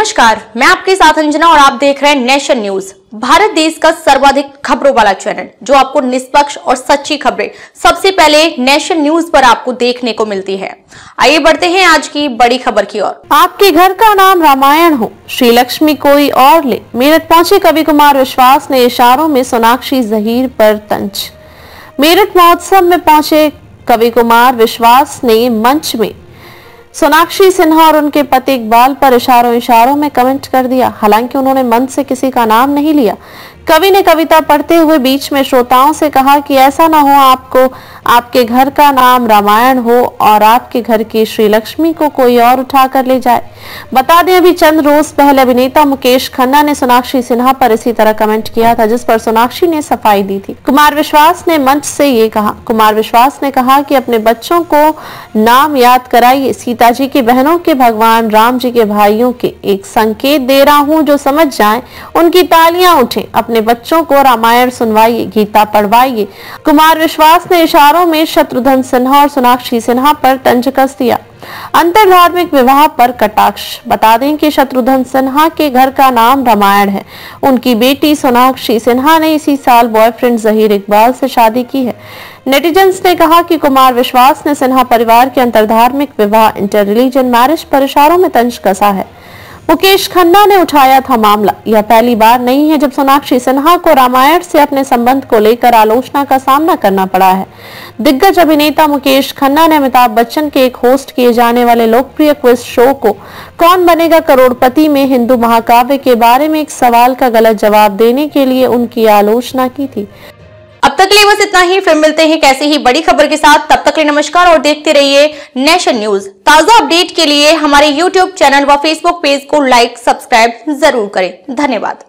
नमस्कार, मैं आपके साथ अंजना और आप देख रहे हैं नेशन न्यूज, भारत देश का सर्वाधिक खबरों वाला चैनल जो आपको निष्पक्ष और सच्ची खबरें सबसे पहले नेशन न्यूज पर आपको देखने को मिलती है। आइए बढ़ते हैं आज की बड़ी खबर की ओर। आपके घर का नाम रामायण हो, श्री लक्ष्मी कोई और ले। मेरठ पहुंचे कवि कुमार विश्वास ने इशारों में सोनाक्षी जहीर पर तंज। मेरठ महोत्सव में पहुंचे कवि कुमार विश्वास ने मंच में सोनाक्षी सिन्हा और उनके पति इकबाल पर इशारों में कमेंट कर दिया। हालांकि उन्होंने मंच से किसी का नाम नहीं लिया। कवि ने कविता पढ़ते हुए बीच में श्रोताओं से कहा कि ऐसा ना हो आपके घर का नाम रामायण हो और आपके घर की श्री लक्ष्मी को कोई और उठा कर ले जाए। बता दें, अभी चंद रोज पहले अभिनेता मुकेश खन्ना ने सोनाक्षी सिन्हा पर इसी तरह कमेंट किया था, जिस पर सोनाक्षी ने सफाई दी थी। कुमार विश्वास ने मंच से ये कहा। कुमार विश्वास ने कहा कि अपने बच्चों को नाम याद कराइए। सीता जी की बहनों के भगवान राम जी के भाइयों के एक संकेत दे रहा हूँ, जो समझ जाए उनकी तालियां उठे। अपने बच्चों को रामायण सुनवाइए, गीता पढ़वाइए। कुमार विश्वास ने इशारों में शत्रुघ्न सिन्हा और सोनाक्षी सिन्हा पर तंज कस दिया। अंतर धार्मिक विवाह पर कटाक्ष। बता दें कि शत्रुघ्न सिन्हा के घर का नाम रामायण है। उनकी बेटी सोनाक्षी सिन्हा ने इसी साल बॉयफ्रेंड जहीर इकबाल से शादी की है। नेटिजन्स ने कहा कि कुमार विश्वास ने सिन्हा परिवार के अंतरधार्मिक विवाह इंटर रिलीजन मैरिज पर इशारों में तंज कसा है। मुकेश खन्ना ने उठाया था मामला। यह पहली बार नहीं है जब सोनाक्षी सिन्हा को रामायण से अपने संबंध को लेकर आलोचना का सामना करना पड़ा है। दिग्गज अभिनेता मुकेश खन्ना ने अमिताभ बच्चन के एक होस्ट किए जाने वाले लोकप्रिय क्विज शो को कौन बनेगा करोड़पति में हिंदू महाकाव्य के बारे में एक सवाल का गलत जवाब देने के लिए उनकी आलोचना की थी। अब तक के लिए बस इतना ही। फिर मिलते हैं कैसे ही बड़ी खबर के साथ। तब तक के लिए नमस्कार और देखते रहिए नेशन न्यूज। ताजा अपडेट के लिए हमारे YouTube चैनल व Facebook पेज को लाइक सब्सक्राइब जरूर करें। धन्यवाद।